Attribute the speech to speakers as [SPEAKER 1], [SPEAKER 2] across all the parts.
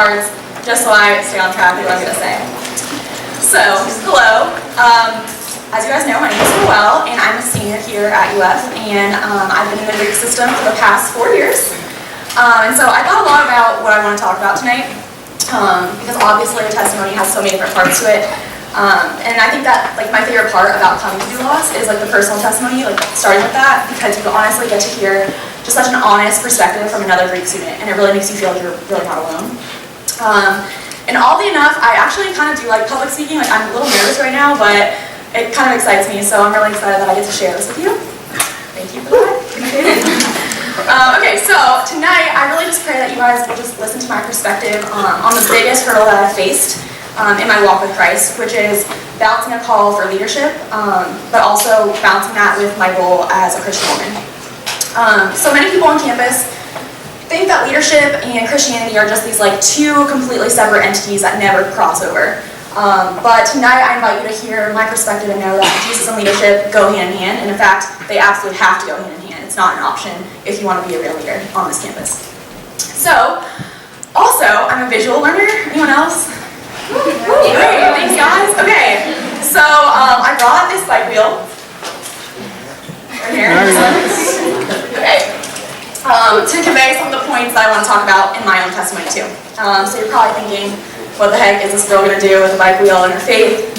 [SPEAKER 1] cards just so I stay on track with what I'm going to say. So, hello. As you guys know, my name is Noelle, and I'm a senior here at UF, and I've been in the Greek system for the past 4 years. And so I thought a lot about what I want to talk about tonight, because obviously the testimony has so many different parts to it. And I think that my favorite part about coming to Doulos is the personal testimony, starting with that, because you honestly get to hear just such an honest perspective from another Greek student, and it really makes you feel like you're really not alone. And oddly enough, I actually kind of do like public speaking. I'm a little nervous right now, but it kind of excites me, so I'm really excited that I get to share this with you. Thank you for that. Okay, so tonight I really just pray that you guys will just listen to my perspective on the biggest hurdle that I've faced in my walk with Christ, which is balancing a call for leadership, but also balancing that with my role as a Christian woman. So many people on campus think that leadership and Christianity are just these two completely separate entities that never cross over. But tonight I invite you to hear my perspective and know that Jesus and leadership go hand in hand, and in fact, they absolutely have to go hand in hand. It's not an option if you want to be a real leader on this campus. So, also, I'm a visual learner. Anyone else? Great, thanks guys. Okay, so I brought this bike wheel right here. Okay. To convey some of the points that I want to talk about in my own testimony too. So you're probably thinking, what the heck is this girl going to do with a bike wheel and her faith?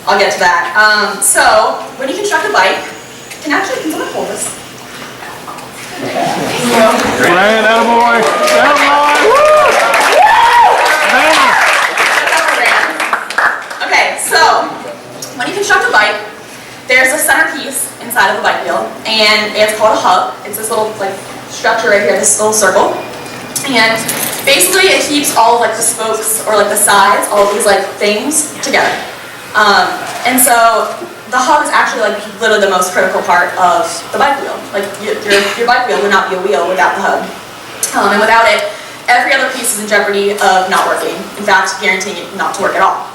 [SPEAKER 1] I'll get to that. So, when you construct a bike, can someone hold this?
[SPEAKER 2] Ryan, attaboy! Attaboy!
[SPEAKER 1] Okay, so, when you construct a bike, there's a centerpiece inside of the bike wheel, and it's called a hub. It's this little structure right here, this little circle. And basically it keeps all of the spokes or the sides, all of these things together. And so the hub is actually literally the most critical part of the bike wheel. Your bike wheel would not be a wheel without the hub. And without it, every other piece is in jeopardy of not working. In fact, guaranteeing it not to work at all.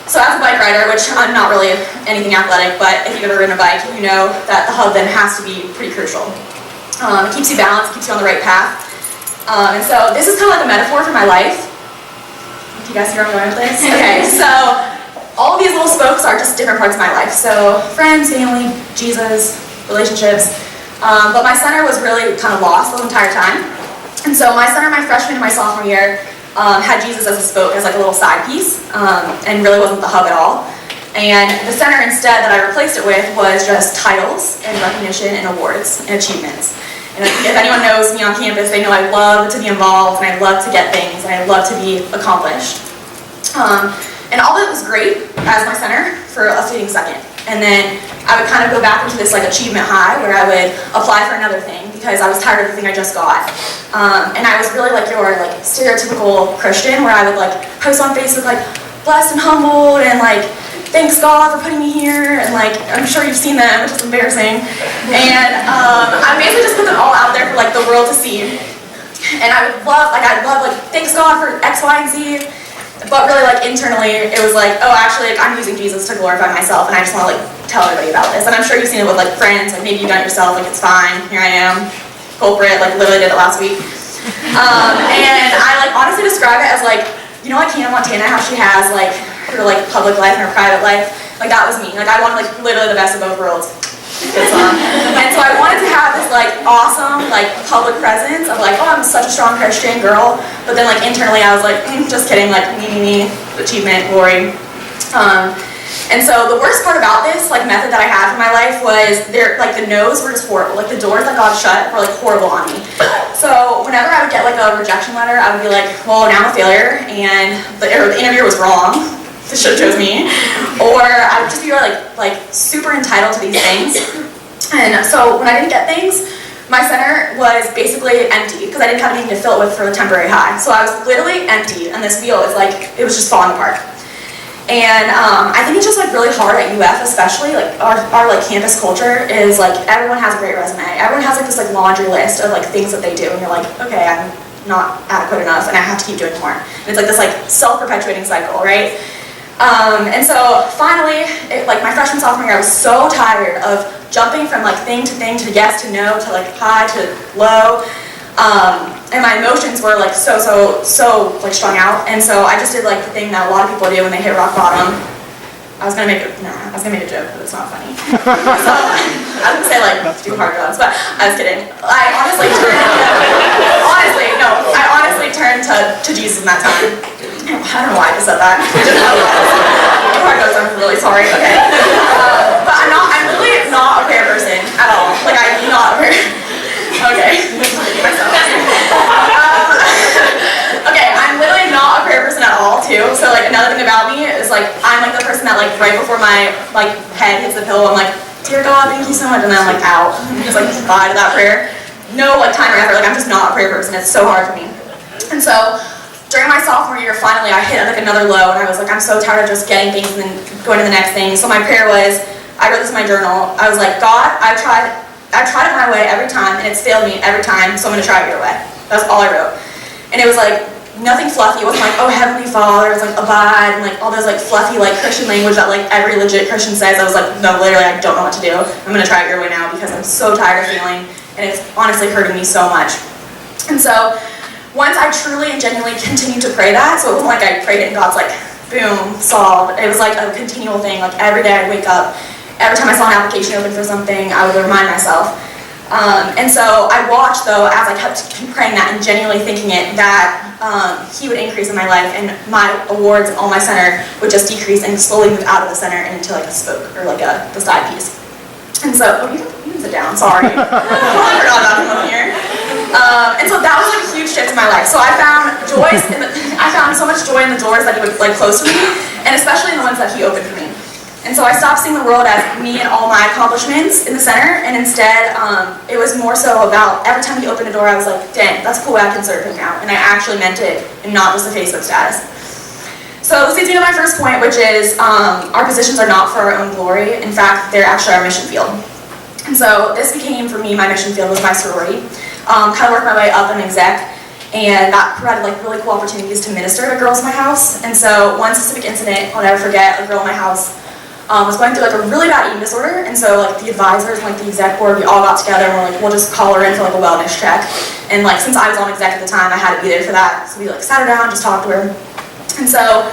[SPEAKER 1] So as a bike rider, which I'm not really anything athletic, but if you've ever ridden a bike, you know that the hub then has to be pretty crucial. It keeps you balanced, keeps you on the right path. And so this is kind of like a metaphor for my life. Do you guys see where I'm going with this? Okay, so all of these little spokes are just different parts of my life. So friends, family, Jesus, relationships. But my center was really kind of lost the entire time. And so my center, my freshman and my sophomore year, had Jesus as a spoke, as a little side piece, and really wasn't the hub at all. And the center instead that I replaced it with was just titles and recognition and awards and achievements. And if anyone knows me on campus, they know I love to be involved, and I love to get things, and I love to be accomplished. And all that was great as my center for a fleeting second. And then I would kind of go back into this achievement high where I would apply for another thing because I was tired of the thing I just got. And I was really your stereotypical Christian where I would post on Facebook blessed and humbled and thanks God for putting me here, and I'm sure you've seen them, which is embarrassing. And I basically just put them all out there for the world to see. And I would love, thanks God for X, Y, and Z. But really internally, it was oh actually I'm using Jesus to glorify myself, and I just want to tell everybody about this. And I'm sure you've seen it with friends, maybe you've done it yourself, it's fine, here I am, culprit, literally did it last week. And I honestly describe it as you know Hannah Montana, how she has her public life and her private life, that was me. I wanted literally the best of both worlds. And so I wanted to have this awesome public presence of oh I'm such a strong Christian girl, but then internally I was just kidding, me, achievement, glory. And so the worst part about this method that I had for my life was the no's were just horrible. The doors that God shut were horrible on me. So whenever I would get a rejection letter, I would be well, now I'm a failure, and the interviewer was wrong. They should have chose me. Or I would just be super entitled to these things. And so when I didn't get things, my center was basically empty because I didn't have anything to fill it with for the temporary high. So I was literally empty, and this wheel is it was just falling apart. And I think it's just really hard at UF, especially our campus culture is everyone has a great resume. Everyone has this laundry list of things that they do, and you're okay, I'm not adequate enough, and I have to keep doing more. And it's this self-perpetuating cycle, right? And so finally, my freshman sophomore year, I was so tired of jumping from thing to thing to yes to no to high to low. And my emotions were like so like strung out. And so I just did like the thing that a lot of people do when they hit rock bottom. I was gonna make a joke, but it's not funny. So I was gonna say like do hard drugs, but I was kidding. I honestly turned to Jesus in that time. I don't know why I just said that. Hard drugs, I'm really sorry. Okay, but I'm really not a prayer person at all. Like I'm not a prayer. Okay. Okay, I'm literally not a prayer person at all too. So like another thing about me is like I'm like the person that like right before my like head hits the pillow, I'm like, dear God, thank you so much, and then I'm like out. I'm just like bye to that prayer. No like time or effort. Like I'm just not a prayer person. It's so hard for me. And so during my sophomore year, finally I hit like another low, and I was like, I'm so tired of just getting things and then going to the next thing. So my prayer was, I wrote this in my journal. I was like, God, I've tried it my way every time, and it's failed me every time, so I'm going to try it your way. That's all I wrote. And it was like, nothing fluffy. It wasn't like, oh, Heavenly Father. It was like, abide, and like all those like fluffy like Christian language that like every legit Christian says. I was like, no, literally, I don't know what to do. I'm going to try it your way now because I'm so tired of failing, and it's honestly hurting me so much. And so once I truly and genuinely continued to pray that, so it wasn't like I prayed it and God's like, boom, solved. It was like a continual thing. Like every day I'd wake up, every time I saw an application open for something, I would remind myself. And so I watched, though, as I kept praying that and genuinely thinking it, that He would increase in my life, and my awards and all my center would just decrease and slowly move out of the center and into like a spoke or like the side piece. And so, you can sit down, sorry. I forgot about him up here. And so that was like a huge shift in my life. So I found so much joy in the doors that He would like close for me, and especially in the ones that He opened for me. And so I stopped seeing the world as me and all my accomplishments in the center, and instead it was more so about every time He opened a door, I was like, dang, that's a cool way I can serve Him now. And I actually meant it, and not just a Facebook status. So this leads me to my first point, which is our positions are not for our own glory. In fact, they're actually our mission field. And so this became, for me, my mission field was my sorority. Kind of worked my way up in exec, and that provided like really cool opportunities to minister to girls in my house. And so one specific incident I'll never forget, a girl in my house was going through like a really bad eating disorder, and so like the advisors and like the exec board, we all got together and we're like, we'll just call her in for like a wellness check. And like since I was on exec at the time, I had to be there for that, so we like sat her down, just talked to her. And so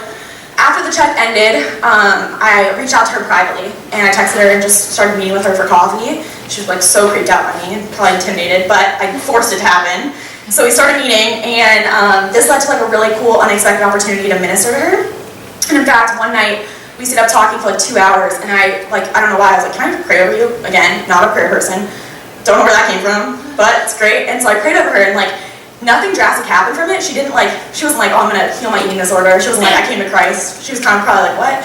[SPEAKER 1] after the check ended, I reached out to her privately, and I texted her and just started meeting with her for coffee. She was like so creeped out by me, probably intimidated, but I forced it to happen. So we started meeting, and this led to like a really cool, unexpected opportunity to minister to her. And in fact, one night, we stayed up talking for like 2 hours, and I don't know why, I was like, can I pray over you? Again, not a prayer person. Don't know where that came from, but it's great. And so I prayed over her, and like, nothing drastic happened from it. She wasn't like, oh, I'm gonna heal my eating disorder. She wasn't like, I came to Christ. She was kind of probably like, what?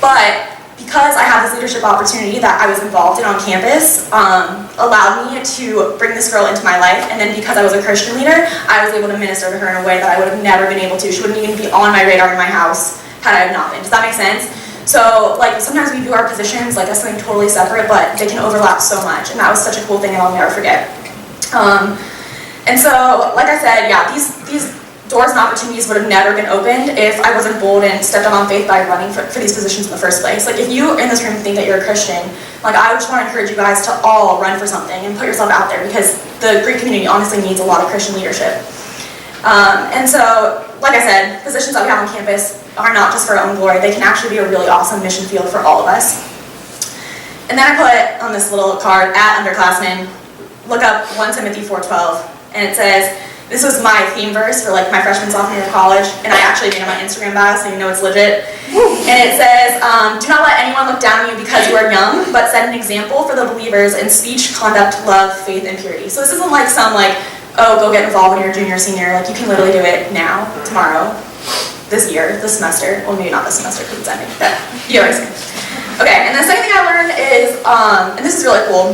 [SPEAKER 1] But because I had this leadership opportunity that I was involved in on campus, allowed me to bring this girl into my life, and then because I was a Christian leader, I was able to minister to her in a way that I would have never been able to. She wouldn't even be on my radar in my house had I not been. Does that make sense? So, like, sometimes we view our positions like as something totally separate, but they can overlap so much, and that was such a cool thing that I'll never forget. And so, like I said, yeah, these doors and opportunities would have never been opened if I wasn't bold and stepped out on faith by running for these positions in the first place. Like, if you in this room think that you're a Christian, like, I just want to encourage you guys to all run for something and put yourself out there, because the Greek community honestly needs a lot of Christian leadership. And so, like I said, positions that we have on campus are not just for our own glory. They can actually be a really awesome mission field for all of us. And then I put on this little card, at underclassmen, look up 1 Timothy 4:12, and it says, this was my theme verse for like my freshman, sophomore year of college, and I actually made it on my Instagram bio, so you know it's legit. And it says, do not let anyone look down on you because you are young, but set an example for the believers in speech, conduct, love, faith, and purity. So this isn't like some like, oh, go get involved when you're a junior, senior. Like, you can literally do it now, tomorrow, this year, this semester. Well, maybe not this semester because it's ending, but you know what I'm saying. Okay, and the second thing I learned is, and this is really cool,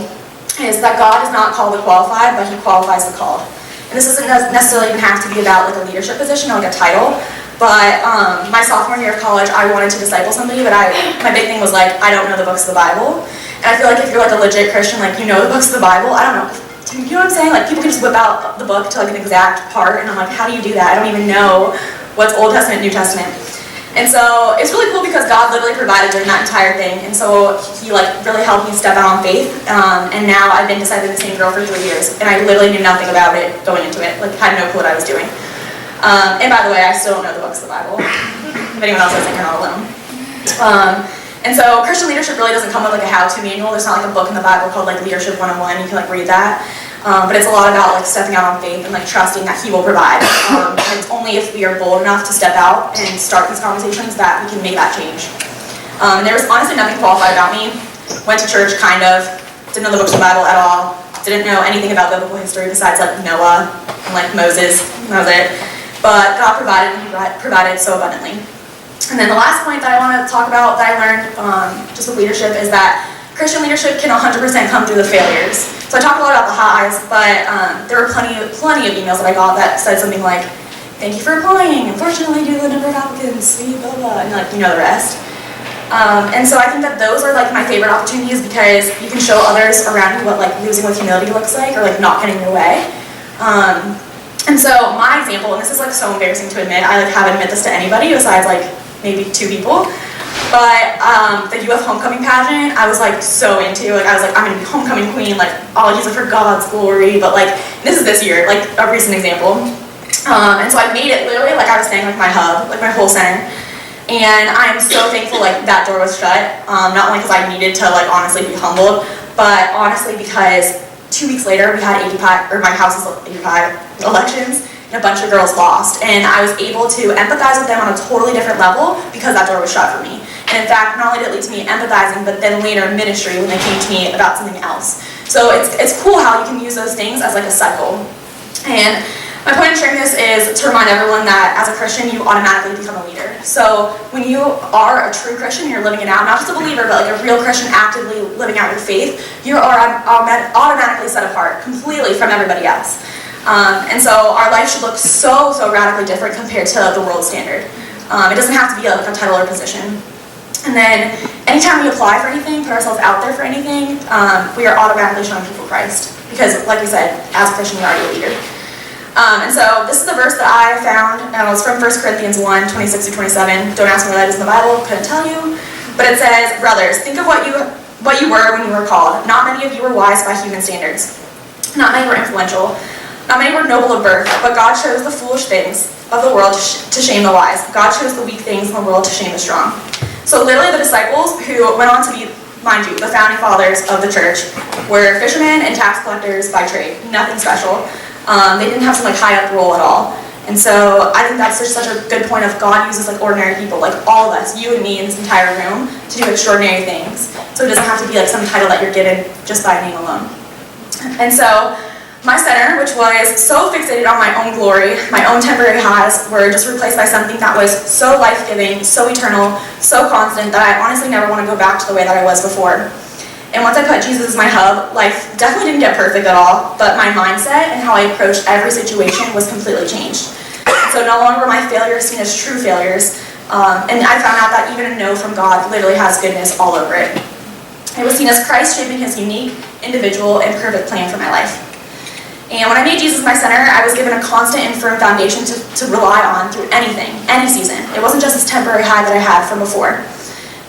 [SPEAKER 1] is that God does not call the qualified, but He qualifies the called. And this doesn't necessarily even have to be about like a leadership position or like a title, but my sophomore year of college, I wanted to disciple somebody, but my big thing was like, I don't know the books of the Bible. And I feel like if you're like a legit Christian, like you know the books of the Bible, I don't know. You know what I'm saying? Like, people can just whip out the book to like an exact part, and I'm like, how do you do that? I don't even know what's Old Testament, New Testament. And so it's really cool because God literally provided during that entire thing. And so he like really helped me step out on faith. And now I've been discipling the same girl for 3 years. And I literally knew nothing about it going into it. Like had no clue what I was doing. And by the way, I still don't know the books of the Bible. If anyone else doesn't, you're not alone. And so Christian leadership really doesn't come with like a how-to manual. There's not like a book in the Bible called like Leadership 101. You can like read that. But it's a lot about like stepping out on faith and like trusting that he will provide. And it's only if we are bold enough to step out and start these conversations that we can make that change. And there was honestly nothing qualified about me. Went to church kind of, didn't know the books of the Bible at all, didn't know anything about biblical history besides like Noah and like Moses, and that was it. But God provided, and he provided so abundantly. And then the last point that I want to talk about that I learned just with leadership is that Christian leadership can 100% come through the failures. So I talked a lot about the highs, but there were plenty of emails that I got that said something like, "Thank you for applying. Unfortunately, due to the number of applicants, blah blah," and like you know the rest. And so I think that those are like my favorite opportunities because you can show others around you what like losing with humility looks like, or like not getting your way. And so my example, and this is like so embarrassing to admit, I like haven't admit this to anybody besides like maybe 2 people. But the UF homecoming pageant, I was like so into. Like I was like, I'm gonna be homecoming queen. Like I'll use it for God's glory. But like this is this year, like a recent example. And so I made it literally like I was saying, like my hub, like my whole center. And I'm so thankful like that door was shut. Not only because I needed to like honestly be humbled, but honestly because 2 weeks later we had 85, or my house was 85 elections. And a bunch of girls lost, and I was able to empathize with them on a totally different level because that door was shut for me. And in fact, not only did it lead to me empathizing, but then later ministry when they came to me about something else. So it's cool how you can use those things as like a cycle. And my point in sharing this is to remind everyone that as a Christian, you automatically become a leader. So when you are a true Christian, you're living it out, not just a believer, but like a real Christian actively living out your faith, you are automatically set apart completely from everybody else. And so our life should look so radically different compared to the world standard. It doesn't have to be like a title or position. And then anytime we apply for anything, put ourselves out there for anything, we are automatically showing people Christ. Because like we said, as a Christian, you're already a leader. And so this is the verse that I found, and it's from 1 Corinthians 1, 26-27. Don't ask me where that is in the Bible, couldn't tell you. But it says, "Brothers, think of what you were when you were called. Not many of you were wise by human standards. Not many were influential. Not many were noble of birth, but God chose the foolish things of the world to shame the wise. God chose the weak things in the world to shame the strong." So literally the disciples who went on to be, mind you, the founding fathers of the church were fishermen and tax collectors by trade. Nothing special. They didn't have some like high up role at all. And so I think that's just such a good point of God uses like ordinary people, like all of us, you and me in this entire room, to do extraordinary things. So it doesn't have to be like some title that you're given just by name alone. And so my center, which was so fixated on my own glory, my own temporary highs, were just replaced by something that was so life-giving, so eternal, so constant that I honestly never want to go back to the way that I was before. And once I put Jesus as my hub, life definitely didn't get perfect at all, but my mindset and how I approached every situation was completely changed. So no longer were my failures seen as true failures, and I found out that even a no from God literally has goodness all over it. It was seen as Christ shaping his unique, individual, and perfect plan for my life. And when I made Jesus my center, I was given a constant and firm foundation to rely on through anything, any season. It wasn't just this temporary high that I had from before.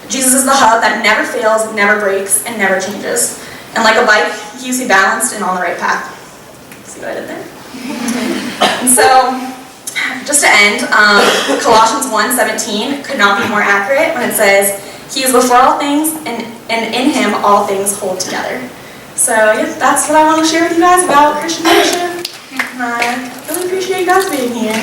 [SPEAKER 1] Jesus is the hub that never fails, never breaks, and never changes. And like a bike, he keeps me balanced and on the right path. See what I did there? And so, just to end, Colossians 1:17 could not be more accurate when it says, "He is before all things, and in him all things hold together." So yeah, that's what I want to share with you guys about Christian leadership. And I really appreciate you guys being here.